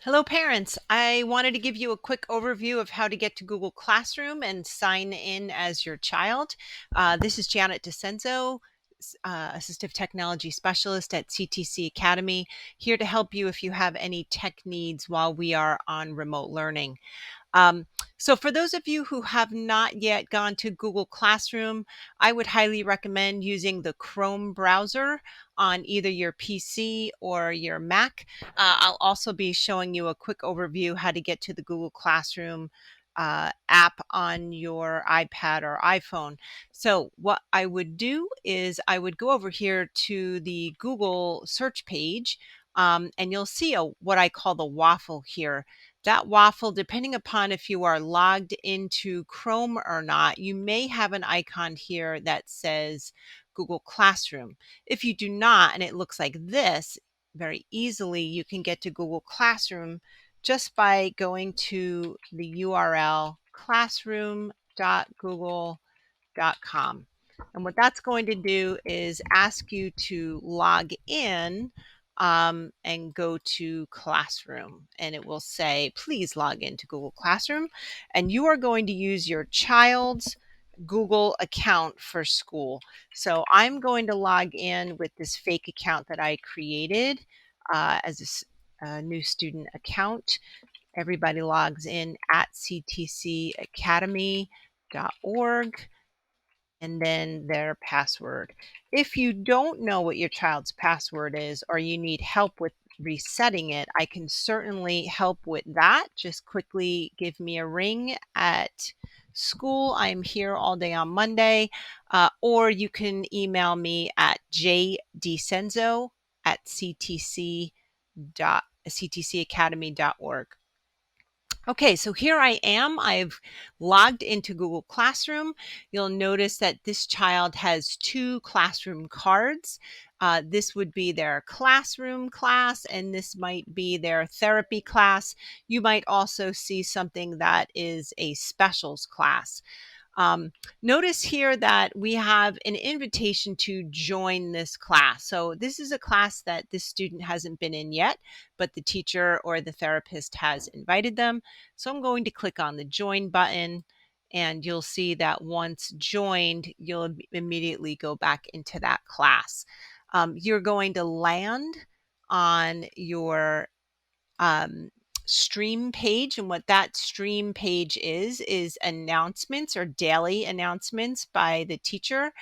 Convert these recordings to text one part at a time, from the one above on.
Hello, parents. I wanted to give you a quick overview of how to get to Google Classroom and sign in as your child. This is Janet DeCenzo, Assistive Technology Specialist at CTC Academy, here to help you if you have any tech needs while we are on remote learning. Um, so for those of you who have not yet gone to Google Classroom, I would highly recommend using the Chrome browser on either your PC or your Mac. I'll also be showing you a quick overview how to get to the Google Classroom app on your iPad or iPhone. So what I would do is I would go over here to the Google search page, and you'll see what I call the waffle here. That waffle, depending upon if you are logged into Chrome or not, you may have an icon here that says Google Classroom. If you do not, and it looks like this, very easily you can get to Google Classroom just by going to the URL classroom.google.com. And what that's going to do is ask you to log in and go to Classroom. And it will say, please log into Google Classroom. And you are going to use your child's Google account for school. So I'm going to log in with this fake account that I created as a new student account. Everybody logs in at ctcacademy.org and then their password. If you don't know what your child's password is or you need help with resetting it, I can certainly help with that. Just quickly give me a ring at school. I'm here all day on Monday. Or you can email me at jdcenzo@ctcacademy.org. Okay, so here I am. I've logged into Google Classroom. You'll notice that this child has two classroom cards. This would be their classroom class, and this might be their therapy class. You might also see something that is a specials class. Um, Notice here that we have an invitation to join this class. So this is a class that this student hasn't been in yet, but the teacher or the therapist has invited them. So I'm going to click on the join button, and you'll see that once joined, you'll immediately go back into that class. You're going to land on your um, stream page. And what that stream page is announcements or daily announcements by the teacher.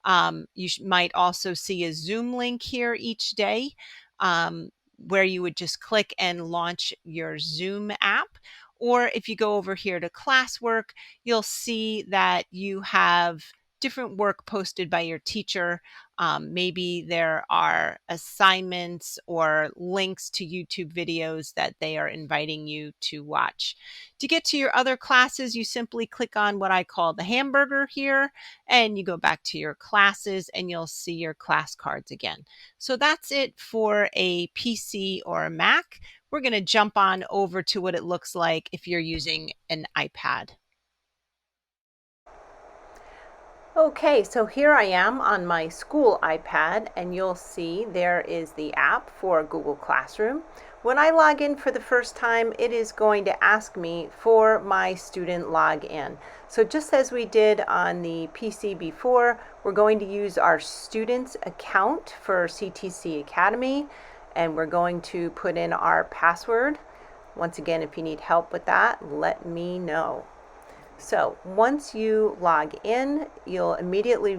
You might also see a Zoom link here each day, where you would just click and launch your Zoom app. Or if you go over here to classwork, you'll see that you have different work posted by your teacher. Maybe there are assignments or links to YouTube videos that they are inviting you to watch. To get to your other classes, you simply click on what I call the hamburger here, and you go back to your classes and you'll see your class cards again. So that's it for a PC or a Mac. We're going to jump on over to what it looks like if you're using an iPad. Okay, so here I am on my school iPad, and you'll see there is the app for Google Classroom. When I log in for the first time, it is going to ask me for my student login. So just as we did on the PC before, we're going to use our student's account for CTC Academy, and we're going to put in our password. Once again, if you need help with that, let me know. So once you log in, you'll immediately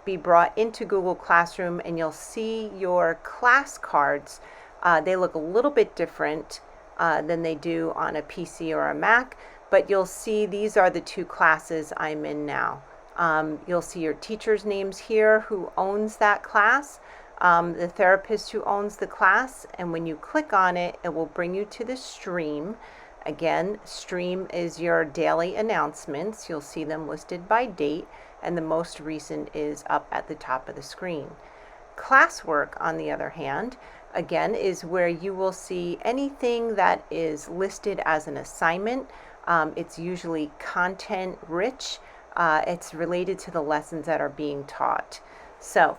be brought into Google Classroom, and you'll see your class cards. They look a little bit different than they do on a PC or a Mac, but you'll see these are the two classes I'm in now. You'll see your teacher's names here, who owns that class, the therapist who owns the class, and when you click on it, it will bring you to the stream. Again, stream is your daily announcements. You'll see them listed by date, and the most recent is up at the top of the screen. Classwork, on the other hand, again, is where you will see anything that is listed as an assignment. It's usually content rich. It's related to the lessons that are being taught. So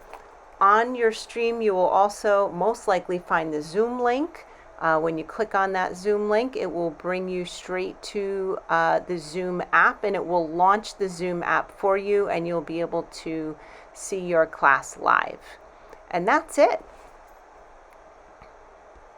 on your stream, you will also most likely find the Zoom link. When you click on that Zoom link, it will bring you straight to the Zoom app, and it will launch the Zoom app for you, and you'll be able to see your class live. And that's it.